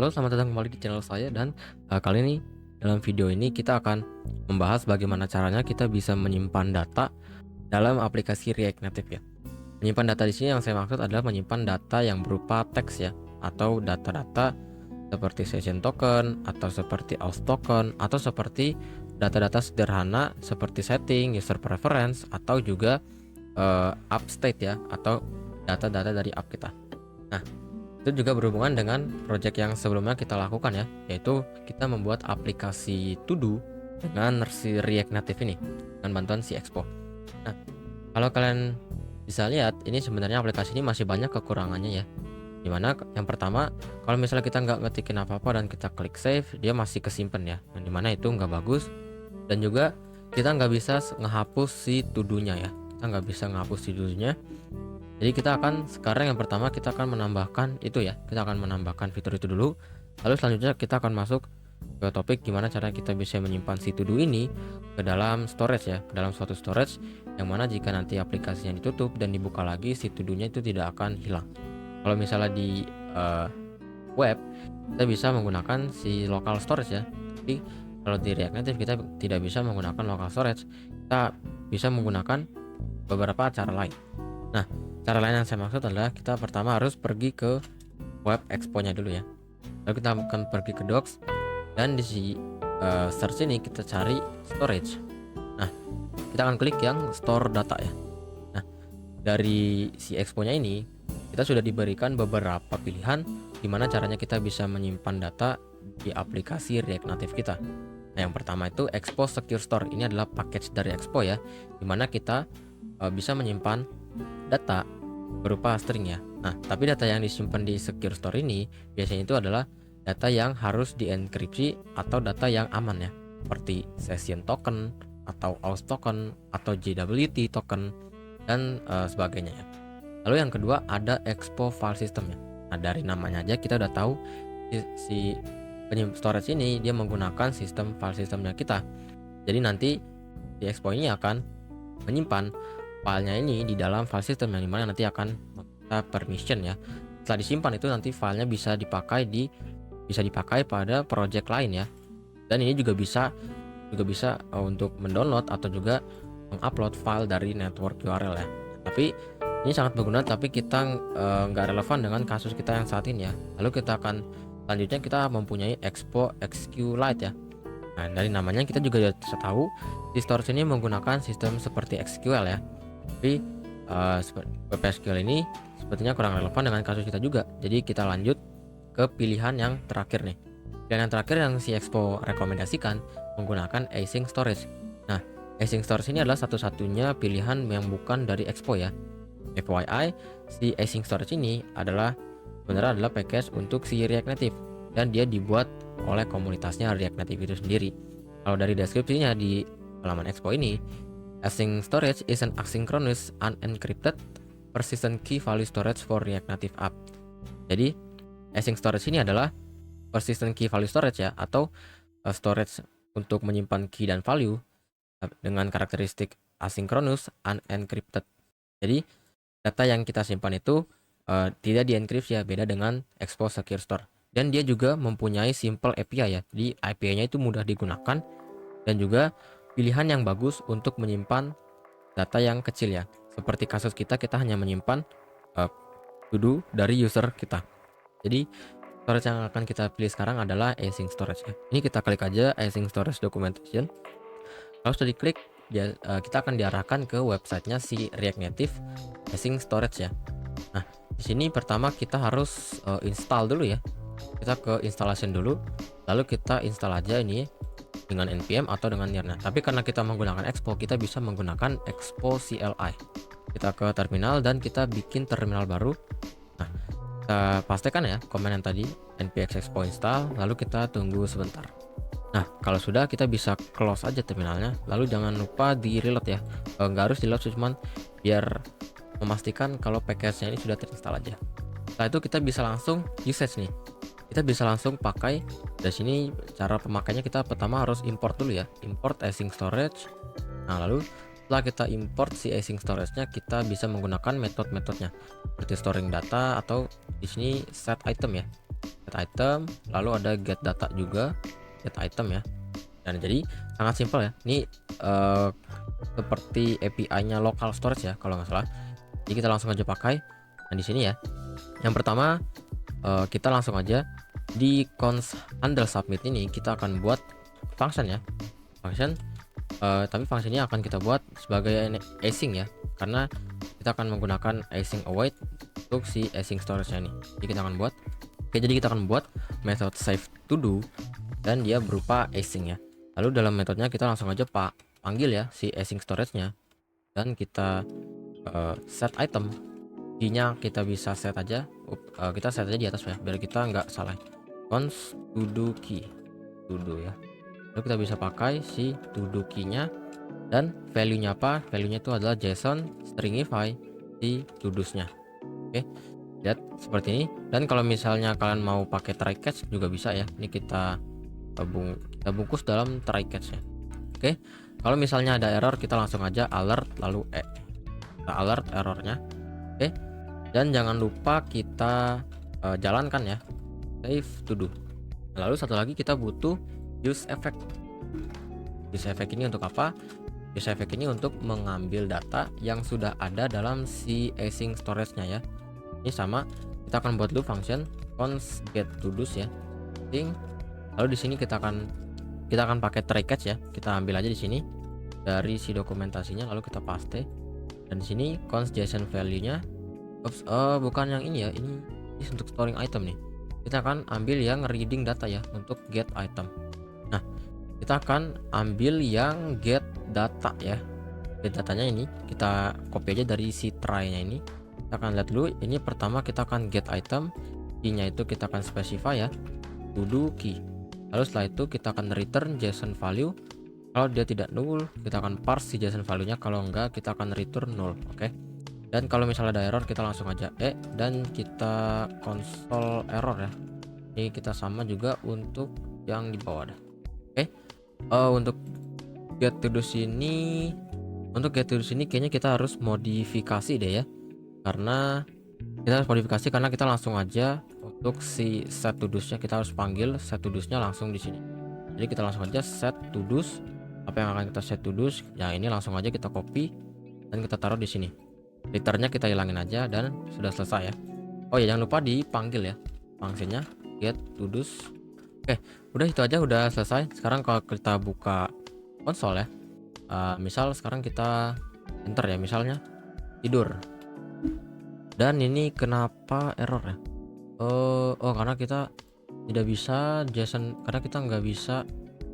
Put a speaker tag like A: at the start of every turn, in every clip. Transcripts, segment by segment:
A: Halo, selamat datang kembali di channel saya dan kali ini dalam video ini kita akan membahas bagaimana caranya kita bisa menyimpan data dalam aplikasi React Native ya. Menyimpan data di sini yang saya maksud adalah menyimpan data yang berupa teks ya, atau data-data seperti session token atau seperti auth token atau seperti data-data sederhana seperti setting, user preference atau juga app state ya, atau data-data dari app kita. Nah, itu juga berhubungan dengan project yang sebelumnya kita lakukan ya, yaitu kita membuat aplikasi To Do dengan versi React Native ini dengan bantuan si Expo. Nah, kalau kalian bisa lihat, ini sebenarnya aplikasi ini masih banyak kekurangannya ya. Dimana yang pertama, kalau misalnya kita nggak ngetikin apa-apa dan kita klik save, dia masih kesimpan ya, yang dimana itu nggak bagus. Dan juga kita nggak bisa ngehapus si To Do-nya ya, kita nggak bisa ngehapus si To Do-nya. Jadi kita akan sekarang yang pertama kita akan menambahkan itu ya, kita akan menambahkan fitur itu dulu. Lalu selanjutnya kita akan masuk ke topik gimana cara kita bisa menyimpan si To Do ini ke dalam storage ya, ke dalam suatu storage yang mana jika nanti aplikasinya ditutup dan dibuka lagi, si To Do-nya itu tidak akan hilang. Kalau misalnya di web, kita bisa menggunakan si local storage ya. Tapi kalau di React Native kita tidak bisa menggunakan local storage, kita bisa menggunakan beberapa cara lain. Nah, cara lain yang saya maksud adalah kita pertama harus pergi ke web expo-nya dulu ya. Lalu kita akan pergi ke docs dan di search ini kita cari storage. Nah, kita akan klik yang store data ya. Nah, dari si expo-nya ini kita sudah diberikan beberapa pilihan gimana caranya kita bisa menyimpan data di aplikasi React Native kita. Nah, yang pertama itu Expo Secure Store. Ini adalah package dari Expo ya, dimana kita bisa menyimpan data berupa string ya. Nah, tapi data yang disimpan di Secure Store ini biasanya itu adalah data yang harus dienkripsi atau data yang aman ya, seperti session token atau auth token atau JWT token dan sebagainya ya. Lalu yang kedua ada Expo File System ya. Nah, dari namanya aja kita udah tahu si storage ini dia menggunakan sistem file systemnya kita. Jadi nanti di Expo ini akan menyimpan filenya ini di dalam file system yang dimana nanti akan meminta permission ya. Setelah disimpan itu nanti filenya bisa dipakai pada project lain ya. Dan ini juga bisa untuk mendownload atau juga mengupload file dari network URL ya. Tapi ini sangat berguna, tapi kita nggak relevan dengan kasus kita yang saat ini ya. Lalu kita akan selanjutnya kita mempunyai Expo SQLite ya. Nah, dari namanya kita juga bisa tahu di storage ini menggunakan sistem seperti SQL ya. Tapi PSQL ini sepertinya kurang relevan dengan kasus kita juga. Jadi kita lanjut ke pilihan yang terakhir nih. Pilihan yang terakhir yang si Expo rekomendasikan menggunakan async storage. Nah, async storage ini adalah satu-satunya pilihan yang bukan dari Expo ya. FYI, si async storage ini sebenarnya adalah package untuk si React Native dan dia dibuat oleh komunitasnya React Native itu sendiri. Kalau dari deskripsinya di halaman Expo ini, async storage is an asynchronous unencrypted persistent key value storage for React Native app. Jadi, async storage ini adalah persistent key value storage ya, atau storage untuk menyimpan key dan value dengan karakteristik asynchronous unencrypted. Jadi, data yang kita simpan itu tidak dienkripsi ya, beda dengan Expo Secure Store. Dan dia juga mempunyai simple API ya. Jadi API-nya itu mudah digunakan dan juga pilihan yang bagus untuk menyimpan data yang kecil ya. Seperti kasus kita hanya menyimpan to do dari user kita. Jadi storage yang akan kita pilih sekarang adalah async storage ya. Ini kita klik aja async storage documentation. Kalau sudah diklik, kita akan diarahkan ke websitenya si React Native async storage ya. Nah, di sini pertama kita harus install dulu ya. Kita ke installation dulu, lalu kita install aja ini dengan npm atau dengan nirna. Tapi karena kita menggunakan Expo, kita bisa menggunakan Expo CLI. Kita ke terminal dan kita bikin terminal baru. Nah, kita pastikan ya komen yang tadi npx expo install, lalu kita tunggu sebentar. Nah, kalau sudah kita bisa close aja terminalnya, lalu jangan lupa di reload ya. Nggak harus di load, cuman biar memastikan kalau package-nya ini sudah terinstall aja. Setelah itu kita bisa langsung usage nih. Kita bisa langsung pakai. Dari sini cara pemakainya kita pertama harus import dulu ya, import async storage. Nah, lalu setelah kita import si async storage-nya, kita bisa menggunakan metode-metodenya seperti storing data atau di sini set item ya. get item, lalu ada get data juga, get item ya. Dan jadi sangat simpel ya. Ini seperti API-nya local storage ya kalau nggak salah. Jadi kita langsung aja pakai. Nah di sini ya. Yang pertama kita langsung aja di cons handle submit ini kita akan buat function ya. Function tapi function ini akan kita buat sebagai async ya. Karena kita akan menggunakan async await untuk si async storage-nya ini. Jadi kita akan buat jadi kita akan buat method save to do dan dia berupa async ya. Lalu dalam metodenya kita langsung aja panggil ya si async storage-nya dan kita set item. Key-nya kita bisa set aja, kita set aja di atas ya biar kita nggak salah. Const to do key, to do ya. Lalu kita bisa pakai si to do key-nya dan value-nya apa? Value-nya itu adalah JSON stringify si to do-nya. Oke. Lihat seperti ini. Dan kalau misalnya kalian mau pakai try catch juga bisa ya. Ini kita bungkus dalam try catch ya. Oke. Kalau misalnya ada error kita langsung aja alert lalu kita alert errornya. Oke. Dan jangan lupa kita jalankan ya save to do. Lalu satu lagi kita butuh use effect. Use effect ini untuk apa? Use effect ini untuk mengambil data yang sudah ada dalam si async storage-nya ya. Ini sama, kita akan buat dulu function const get to do's ya. Lalu di sini kita akan pakai try catch ya. Kita ambil aja di sini dari si dokumentasinya lalu kita paste. Dan di sini const JSON value-nya bukan yang ini ya. Ini untuk storing item nih. Kita akan ambil yang reading data ya untuk get item. Nah, kita akan ambil yang get data ya. Get datanya ini kita copy aja dari si try-nya ini. Kita akan lihat dulu. Ini pertama kita akan get item, key-nya itu kita akan specify ya, to do key. Lalu setelah itu kita akan return JSON value. Kalau dia tidak null, kita akan parse si JSON value-nya. Kalau enggak, kita akan return null. Oke. Dan kalau misalnya ada error, kita langsung aja dan kita console error ya. Ini kita sama juga untuk yang di bawah dah. Oke. Untuk get to do sini, kayaknya kita harus modifikasi deh ya. Karena kita harus modifikasi karena kita langsung aja untuk si set to do's-nya kita harus panggil set to do's-nya langsung di sini. Jadi kita langsung aja set to do's. Apa yang akan kita set to do's? Ya ini langsung aja kita copy dan kita taruh di sini. Return-nya kita hilangin aja dan sudah selesai ya. Oh ya jangan lupa dipanggil ya fungsinya get to do's. Oke, udah itu aja udah selesai. Sekarang kalau kita buka konsol ya. Misal sekarang kita enter ya misalnya tidur. Dan ini kenapa error ya? Karena kita tidak bisa JSON, karena kita nggak bisa.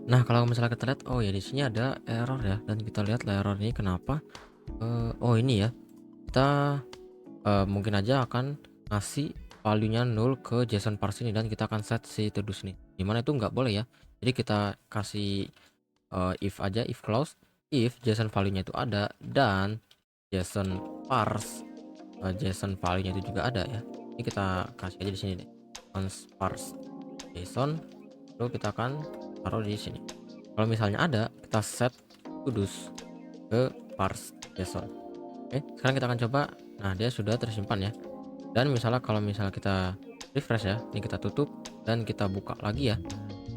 A: Nah kalau misalnya kita lihat, oh ya di sini ada error ya, dan kita lihat error ini kenapa? Ini ya, kita mungkin aja akan ngasih value-nya 0 ke JSON parse ini dan kita akan set si to do's nih. Dimana itu nggak boleh ya. Jadi kita kasih if aja, if clause, if JSON value-nya itu ada dan JSON parse JSON value-nya itu juga ada ya. Ini kita kasih aja di sini deh. Const parse JSON, lalu kita akan taruh di sini. Kalau misalnya ada, kita set to do's ke parse JSON. Oke, sekarang kita akan coba. Nah, dia sudah tersimpan ya. Dan misalnya kalau misalnya kita refresh ya, ini kita tutup dan kita buka lagi ya.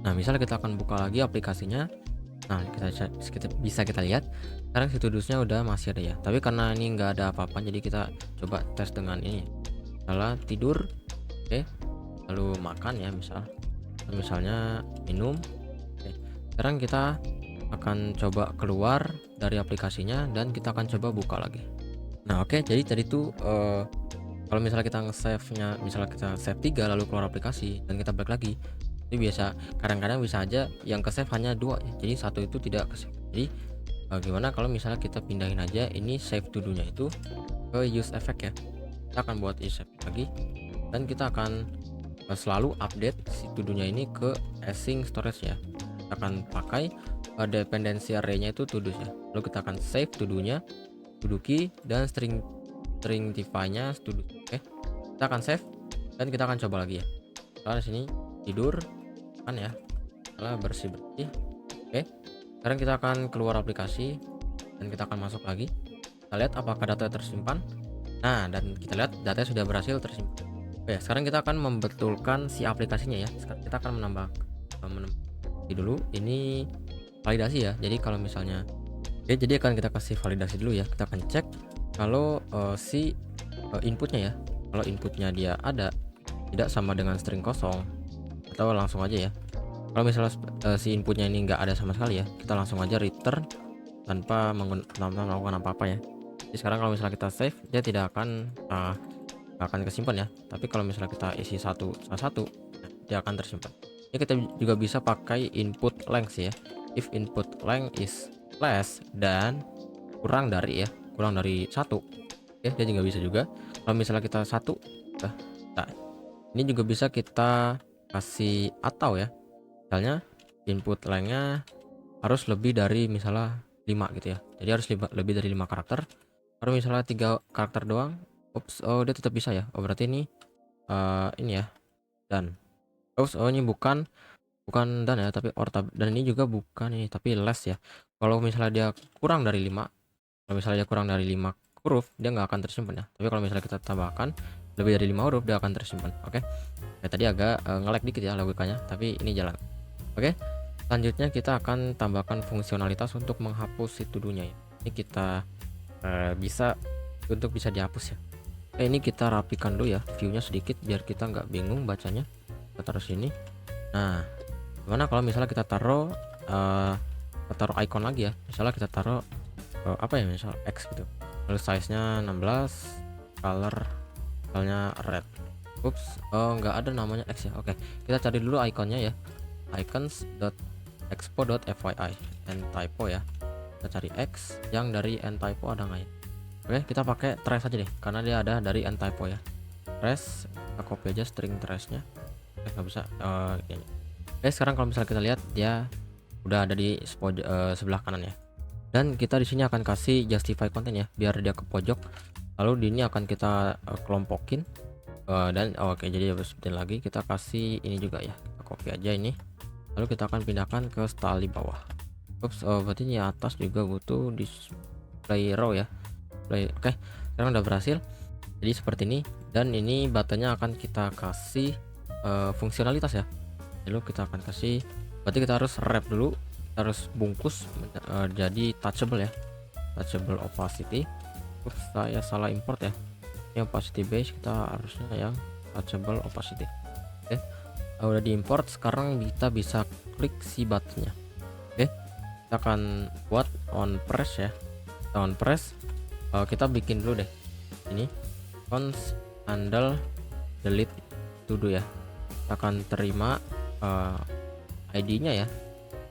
A: Nah, misalnya kita akan buka lagi aplikasinya. Nah, kita bisa kita lihat sekarang si to do's-nya udah masih ada ya. Tapi karena ini nggak ada apa-apa, jadi kita coba tes dengan ini. Misalnya tidur, oke. Lalu makan ya, misalnya minum. Oke. Sekarang kita akan coba keluar dari aplikasinya dan kita akan coba buka lagi. Nah, oke. Jadi tadi tuh kalau misalnya kita nge-save-nya, misalnya kita save 3 lalu keluar aplikasi dan kita balik lagi. Itu biasa, kadang-kadang bisa aja yang ke save hanya 2 ya. Jadi satu itu tidak ke save. Jadi bagaimana kalau misalnya kita pindahin aja ini save to do-nya itu ke use effect ya. Kita akan buat use effect lagi dan kita akan selalu update si to do-nya ini ke async storage ya. Kita akan pakai dependency array-nya itu to do ya. Lalu kita akan save to do-nya, to do key dan stringify-nya to do. Oke. Kita akan save dan kita akan coba lagi ya. Soalnya sini tidur kan ya. Salah bersih-bersih. Oke. Sekarang kita akan keluar aplikasi dan kita akan masuk lagi. Kita lihat apakah data tersimpan. Nah, dan kita lihat data sudah berhasil tersimpan. Oh ya, sekarang kita akan membetulkan si aplikasinya ya. Sekarang kita akan dulu ini validasi ya. Jadi kalau misalnya jadi akan kita kasih validasi dulu ya. Kita akan cek kalau inputnya ya. Kalau inputnya dia ada tidak sama dengan string kosong, atau langsung aja ya. Kalau misalnya si inputnya ini enggak ada sama sekali ya, kita langsung aja return tanpa melakukan apa-apa ya. Jadi sekarang kalau misalnya kita save, dia tidak akan kesimpan ya. Tapi kalau misalnya kita isi salah satu, dia akan tersimpan. Ya, kita juga bisa pakai input length ya. If input length is less dan kurang dari satu, ya dia juga bisa juga. Kalau misalnya kita satu, nah ini juga bisa kita kasih atau ya. Misalnya input length-nya harus lebih dari misalnya 5 gitu ya. Jadi harus lebih dari 5 karakter. Kalau misalnya 3 karakter doang, oh dia tetap bisa ya. Oh berarti ini ya dan ini bukan dan ya, tapi dan ini juga bukan ini, tapi less ya. Kalau misalnya dia kurang dari 5, kalau misalnya dia kurang dari 5 huruf, dia nggak akan tersimpan ya. Tapi kalau misalnya kita tambahkan lebih dari 5 huruf, dia akan tersimpan. Oke. Ya, tadi agak nge-lag dikit ya logikanya, tapi ini jalan. Oke. Selanjutnya kita akan tambahkan fungsionalitas untuk menghapus si to-do-nya ya. Ini kita bisa dihapus ya. Ini kita rapikan dulu ya view-nya sedikit biar kita nggak bingung bacanya. Kita taruh sini. Nah, gimana kalau misalnya kita taruh icon lagi ya. Misalnya kita taruh misal X gitu. Lalu size-nya 16, color misalnya red. Nggak ada namanya X ya. Oke, kita cari dulu ikonnya ya. icons.expo.fyi and typo ya. Kita cari X yang dari n typo ada nggak ya. Oke, kita pakai trace aja deh karena dia ada dari n typo ya. Trace, kita copy aja string trace-nya. Nggak bisa kayaknya. Oke, sekarang kalau misalnya kita lihat dia udah ada di sebelah kanan ya. Dan kita di sini akan kasih justify content ya biar dia ke pojok. Lalu di ini akan kita kelompokin dan oke, jadi seperti lagi kita kasih ini juga ya. Kita copy aja ini. Lalu kita akan pindahkan ke style di bawah. Berarti ini atas juga butuh display row ya. Oke, sekarang udah berhasil. Jadi seperti ini, dan ini buttonnya akan kita kasih fungsionalitas ya. Lalu kita akan kasih, berarti kita harus wrap dulu, kita harus bungkus jadi touchable ya. Touchable opacity. Saya salah import ya. Ini opacity base, kita harusnya yang touchable opacity. Oke, udah diimport. Sekarang kita bisa klik si buttonnya. Oke, kita akan buat on press ya. Kita on press. Kita bikin dulu deh ini cons handle delete to do ya. Kita akan terima ID-nya ya.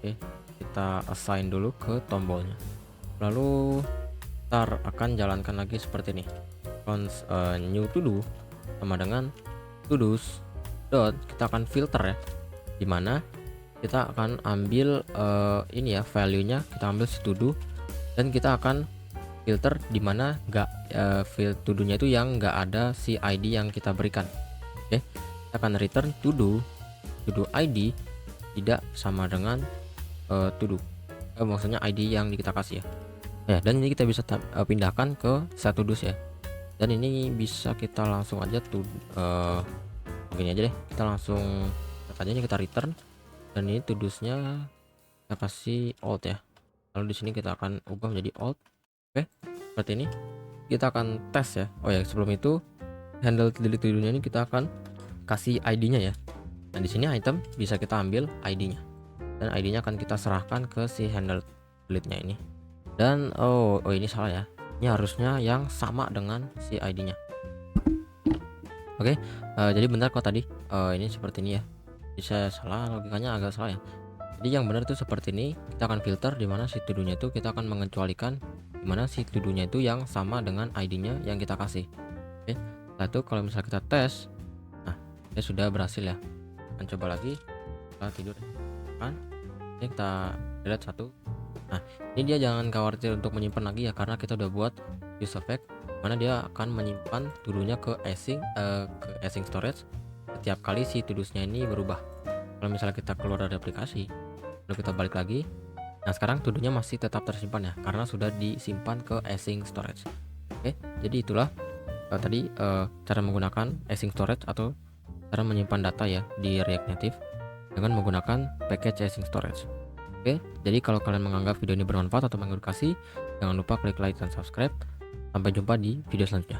A: Oke, kita assign dulu ke tombolnya, lalu ntar akan jalankan lagi seperti ini. Cons new to do sama dengan to do's dot, kita akan filter ya, dimana kita akan ambil ini ya value-nya, kita ambil si to do dan kita akan filter dimana field to do-nya itu yang nggak ada si ID yang kita berikan. Oke, kita akan return to do ID tidak sama dengan to do, maksudnya ID yang kita kasih ya. Dan ini kita bisa pindahkan ke satu dus ya, dan ini bisa kita langsung aja begini aja deh, kita langsung aja ini kita return, dan ini to dus-nya kita kasih alt ya. Lalu di sini kita akan ubah menjadi alt. Oke, seperti ini. Kita akan tes ya. Oh ya, sebelum itu handle delete to do-nya ini kita akan kasih ID-nya ya. Nah, di sini item bisa kita ambil ID-nya. Dan ID-nya akan kita serahkan ke si handle delete-nya ini. Dan oh ini salah ya. Ini harusnya yang sama dengan si ID-nya. Oke, jadi benar kok tadi. Ini seperti ini ya. Bisa salah, logikanya agak salah ya. Jadi yang benar itu seperti ini. Kita akan filter dimana si to do-nya itu kita akan mengecualikan dimana si to do-nya itu yang sama dengan ID-nya yang kita kasih. Oke, setelah itu kalau misalnya kita tes, nah dia sudah berhasil ya. Kita coba lagi, kita tidur kan, ini kita delete satu. Nah, ini dia jangan khawatir untuk menyimpan lagi ya, karena kita udah buat use effect mana dia akan menyimpan to do-nya ke async storage setiap kali si to do-nya ini berubah. Kalau misalnya kita keluar dari aplikasi lalu kita balik lagi, nah sekarang to do-nya masih tetap tersimpan ya, karena sudah disimpan ke async storage. Oke, jadi itulah cara menggunakan async storage atau cara menyimpan data ya di React Native dengan menggunakan package async storage. Oke, jadi kalau kalian menganggap video ini bermanfaat atau mengedukasi, jangan lupa klik like dan subscribe. Sampai jumpa di video selanjutnya.